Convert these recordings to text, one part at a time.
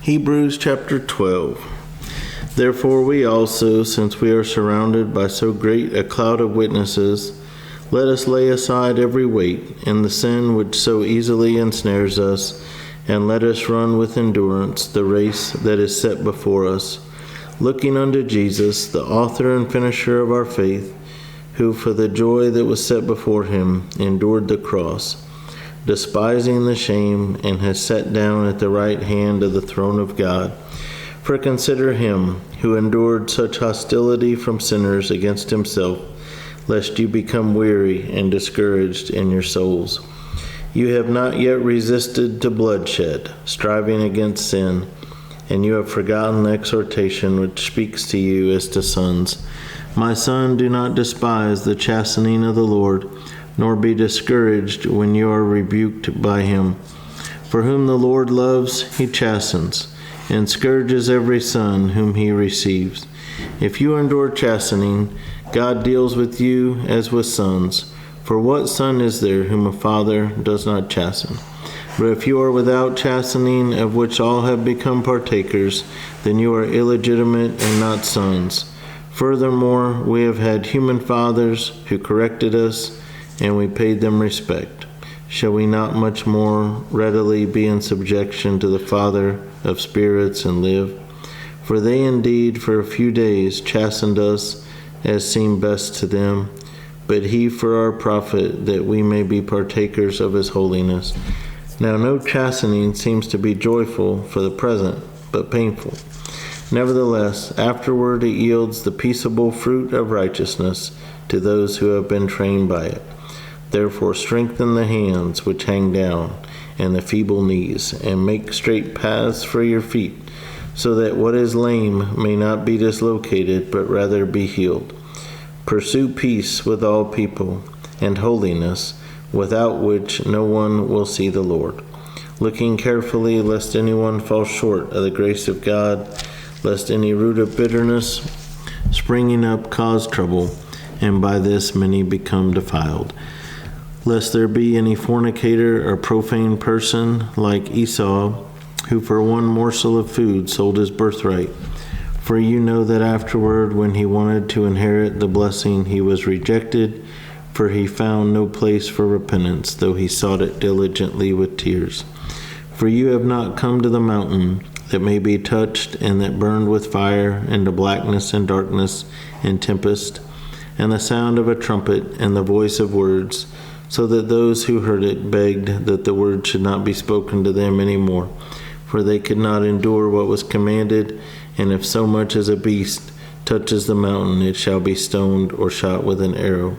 Hebrews chapter 12. Therefore we also, since we are surrounded by so great a cloud of witnesses, let us lay aside every weight and the sin which so easily ensnares us, and let us run with endurance the race that is set before us, looking unto Jesus, the author and finisher of our faith, who for the joy that was set before him endured the cross, despising the shame, and has sat down at the right hand of the throne of God. For consider him who endured such hostility from sinners against himself, lest you become weary and discouraged in your souls. You have not yet resisted to bloodshed, striving against sin, and you have forgotten the exhortation which speaks to you as to sons. My son, do not despise the chastening of the Lord, nor be discouraged when you are rebuked by him. For whom the Lord loves, he chastens, and scourges every son whom he receives. If you endure chastening, God deals with you as with sons. For what son is there whom a father does not chasten? But if you are without chastening, of which all have become partakers, then you are illegitimate and not sons. Furthermore, we have had human fathers who corrected us, and we paid them respect. Shall we not much more readily be in subjection to the Father of spirits and live? For they indeed for a few days chastened us as seemed best to them, but he for our profit, that we may be partakers of his holiness. Now no chastening seems to be joyful for the present, but painful. Nevertheless, afterward it yields the peaceable fruit of righteousness to those who have been trained by it. Therefore strengthen the hands which hang down, and the feeble knees, and make straight paths for your feet, so that what is lame may not be dislocated, but rather be healed. Pursue peace with all people, and holiness, without which no one will see the Lord. Looking carefully, lest anyone fall short of the grace of God, lest any root of bitterness springing up cause trouble, and by this many become defiled. Lest there be any fornicator or profane person like Esau, who for one morsel of food sold his birthright. For you know that afterward, when he wanted to inherit the blessing, he was rejected, for he found no place for repentance, though he sought it diligently with tears. For you have not come to the mountain that may be touched, and that burned with fire, and to blackness and darkness and tempest, and the sound of a trumpet, and the voice of words, so that those who heard it begged that the word should not be spoken to them any more, for they could not endure what was commanded, and if so much as a beast touches the mountain, it shall be stoned or shot with an arrow.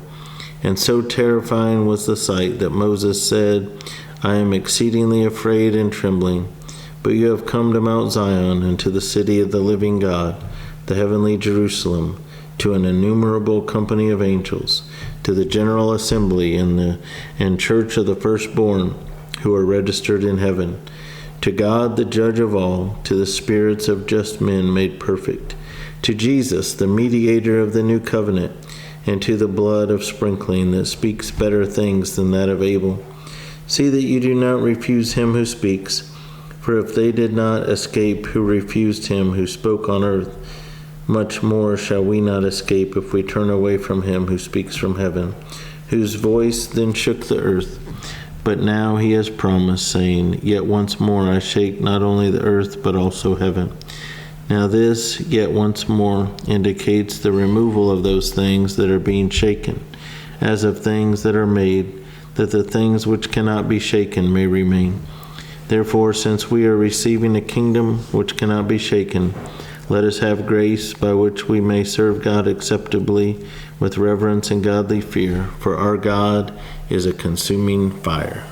And so terrifying was the sight that Moses said, I am exceedingly afraid and trembling. But you have come to Mount Zion, and to the city of the living God, the heavenly Jerusalem, to an innumerable company of angels, to the general assembly and church of the firstborn who are registered in heaven, to God the judge of all, to the spirits of just men made perfect, to Jesus the mediator of the new covenant, and to the blood of sprinkling that speaks better things than that of Abel. See that you do not refuse him who speaks, for if they did not escape who refused him who spoke on earth, much more shall we not escape if we turn away from him who speaks from heaven, whose voice then shook the earth. But now he has promised, saying, Yet once more I shake not only the earth, but also heaven. Now this, yet once more, indicates the removal of those things that are being shaken, as of things that are made, that the things which cannot be shaken may remain. Therefore, since we are receiving a kingdom which cannot be shaken, let us have grace by which we may serve God acceptably with reverence and godly fear, for our God is a consuming fire.